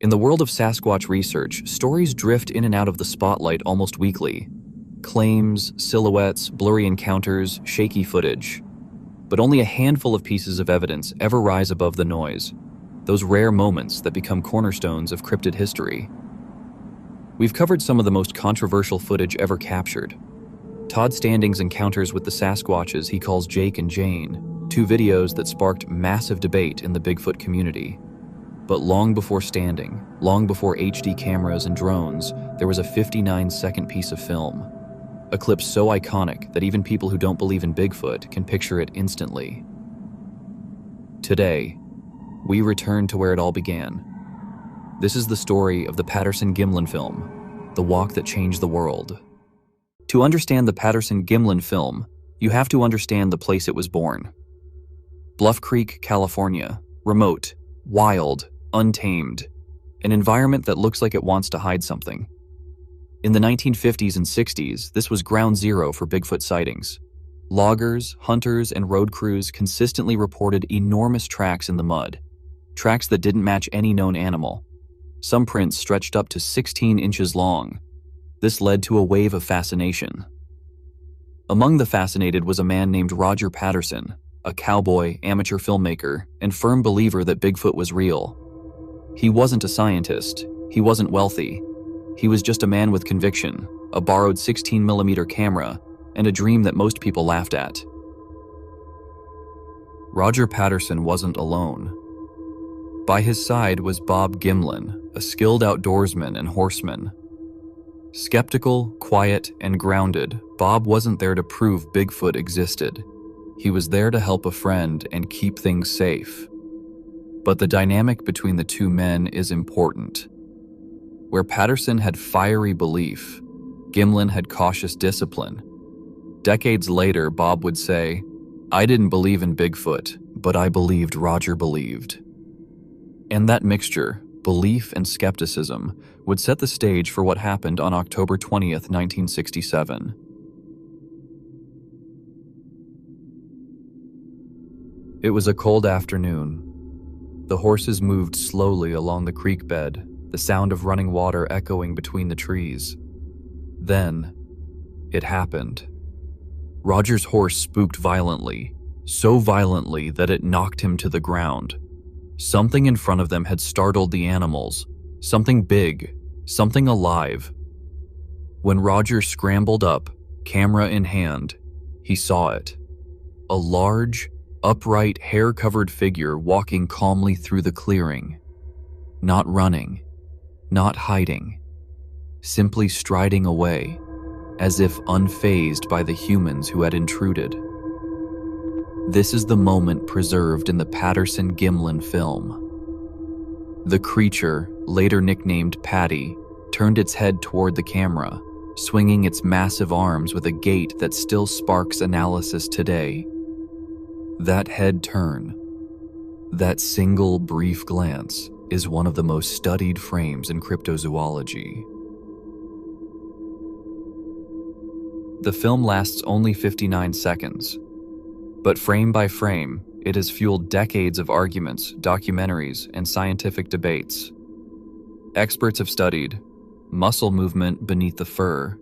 In the world of Sasquatch research, stories drift in and out of the spotlight almost weekly. Claims, silhouettes, blurry encounters, shaky footage. But only a handful of pieces of evidence ever rise above the noise, those rare moments that become cornerstones of cryptid history. We've covered some of the most controversial footage ever captured. Todd Standing's encounters with the Sasquatches he calls Jake and Jane, two videos that sparked massive debate in the Bigfoot community. But long before Standing, long before HD cameras and drones, there was a 59-second piece of film. A clip so iconic that even people who don't believe in Bigfoot can picture it instantly. Today, we return to where it all began. This is the story of the Patterson-Gimlin Film, the walk that changed the world. To understand the Patterson-Gimlin Film, you have to understand the place it was born. Bluff Creek, California, remote, wild, untamed, an environment that looks like it wants to hide something. In the 1950s and 60s, this was ground zero for Bigfoot sightings. Loggers, hunters, and road crews consistently reported enormous tracks in the mud, tracks that didn't match any known animal. Some prints stretched up to 16 inches long. This led to a wave of fascination. Among the fascinated was a man named Roger Patterson, a cowboy, amateur filmmaker, and firm believer that Bigfoot was real. He wasn't a scientist, he wasn't wealthy. He was just a man with conviction, a borrowed 16mm camera, and a dream that most people laughed at. Roger Patterson wasn't alone. By his side was Bob Gimlin, a skilled outdoorsman and horseman. Skeptical, quiet, and grounded, Bob wasn't there to prove Bigfoot existed. He was there to help a friend and keep things safe. But the dynamic between the two men is important. Where Patterson had fiery belief, Gimlin had cautious discipline. Decades later, Bob would say, "I didn't believe in Bigfoot, but I believed Roger believed." And that mixture, belief and skepticism, would set the stage for what happened on October 20th, 1967. It was a cold afternoon. The horses moved slowly along the creek bed, the sound of running water echoing between the trees. Then, it happened. Roger's horse spooked violently, so violently that it knocked him to the ground. Something in front of them had startled the animals, something big, something alive. When Roger scrambled up, camera in hand, he saw it. A large, upright, hair-covered figure walking calmly through the clearing. Not running, not hiding, simply striding away, as if unfazed by the humans who had intruded. This is the moment preserved in the Patterson-Gimlin film. The creature, later nicknamed Patty, turned its head toward the camera, swinging its massive arms with a gait that still sparks analysis today. That head turn, that single brief glance, is one of the most studied frames in cryptozoology. The film lasts only 59 seconds, but frame by frame, it has fueled decades of arguments, documentaries, and scientific debates. Experts have studied muscle movement beneath the fur,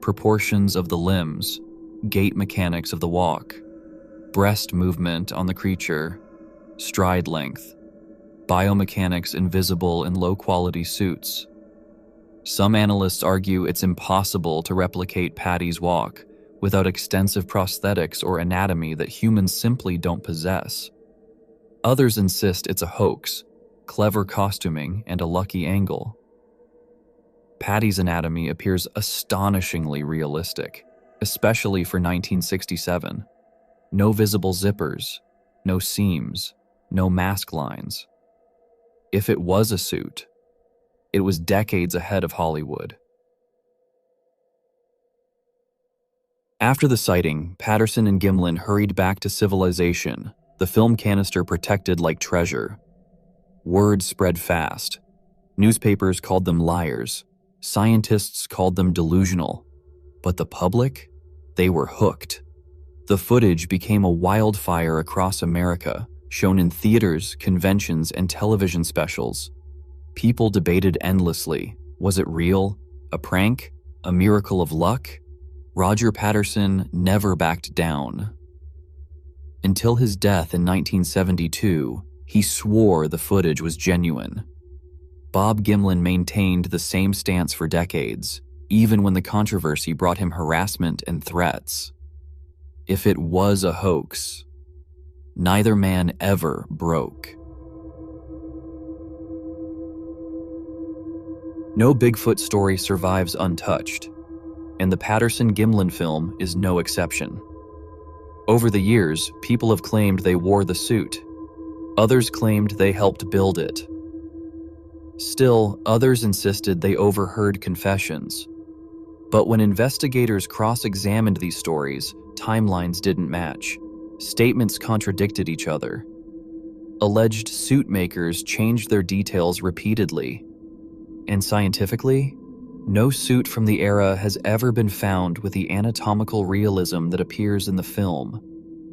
proportions of the limbs, gait mechanics of the walk, breast movement on the creature, stride length, biomechanics invisible in low-quality suits. Some analysts argue it's impossible to replicate Patty's walk without extensive prosthetics or anatomy that humans simply don't possess. Others insist it's a hoax, clever costuming, and a lucky angle. Patty's anatomy appears astonishingly realistic, especially for 1967. No visible zippers, no seams, no mask lines. If it was a suit, it was decades ahead of Hollywood. After the sighting, Patterson and Gimlin hurried back to civilization, the film canister protected like treasure. Word spread fast. Newspapers called them liars. Scientists called them delusional. But the public? They were hooked. The footage became a wildfire across America, shown in theaters, conventions, and television specials. People debated endlessly. Was it real? A prank? A miracle of luck? Roger Patterson never backed down. Until his death in 1972, he swore the footage was genuine. Bob Gimlin maintained the same stance for decades, even when the controversy brought him harassment and threats. If it was a hoax, neither man ever broke. No Bigfoot story survives untouched, and the Patterson-Gimlin film is no exception. Over the years, people have claimed they wore the suit. Others claimed they helped build it. Still, others insisted they overheard confessions. But when investigators cross-examined these stories, timelines didn't match. Statements contradicted each other. Alleged suit makers changed their details repeatedly. And scientifically, no suit from the era has ever been found with the anatomical realism that appears in the film.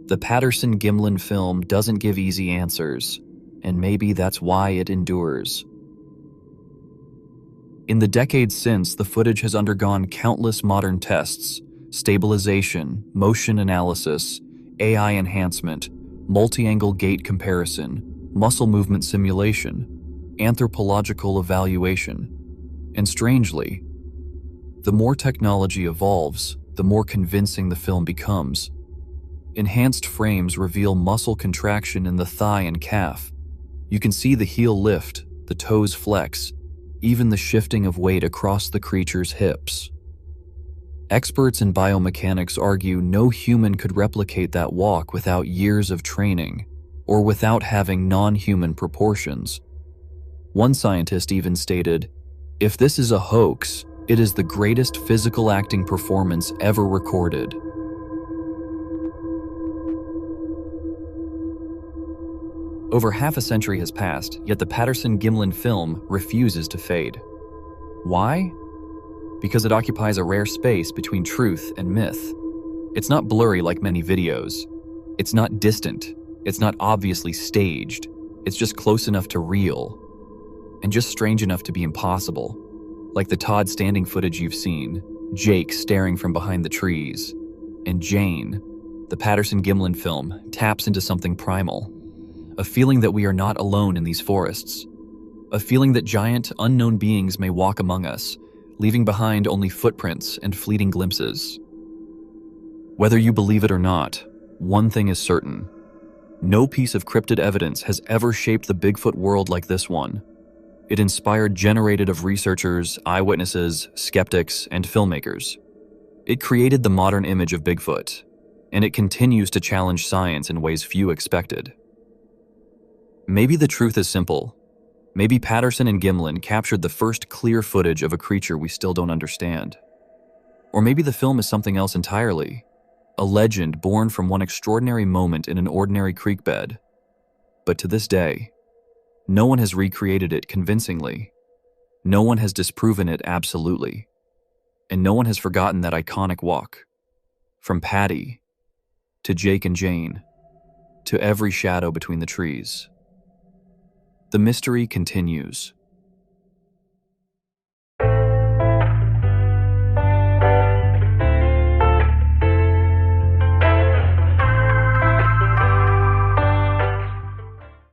The Patterson-Gimlin film doesn't give easy answers, and maybe that's why it endures. In the decades since, the footage has undergone countless modern tests: stabilization, motion analysis, AI enhancement, multi-angle gait comparison, muscle movement simulation, anthropological evaluation. And strangely, the more technology evolves, the more convincing the film becomes. Enhanced frames reveal muscle contraction in the thigh and calf. You can see the heel lift, the toes flex, even the shifting of weight across the creature's hips. Experts in biomechanics argue no human could replicate that walk without years of training, or without having non-human proportions. One scientist even stated, "If this is a hoax, it is the greatest physical acting performance ever recorded." Over half a century has passed, yet the Patterson-Gimlin film refuses to fade. Why? Because it occupies a rare space between truth and myth. It's not blurry like many videos. It's not distant. It's not obviously staged. It's just close enough to real, and just strange enough to be impossible. Like the Todd standing footage you've seen, Jake staring from behind the trees, and Jane, the Patterson-Gimlin film, taps into something primal. A feeling that we are not alone in these forests. A feeling that giant, unknown beings may walk among us, leaving behind only footprints and fleeting glimpses. Whether you believe it or not, one thing is certain. No piece of cryptid evidence has ever shaped the Bigfoot world like this one. It inspired generations of researchers, eyewitnesses, skeptics, and filmmakers. It created the modern image of Bigfoot, and it continues to challenge science in ways few expected. Maybe the truth is simple. Maybe Patterson and Gimlin captured the first clear footage of a creature we still don't understand. Or maybe the film is something else entirely. A legend born from one extraordinary moment in an ordinary creek bed. But to this day, no one has recreated it convincingly. No one has disproven it absolutely. And no one has forgotten that iconic walk. From Patty, to Jake and Jane, to every shadow between the trees. The mystery continues.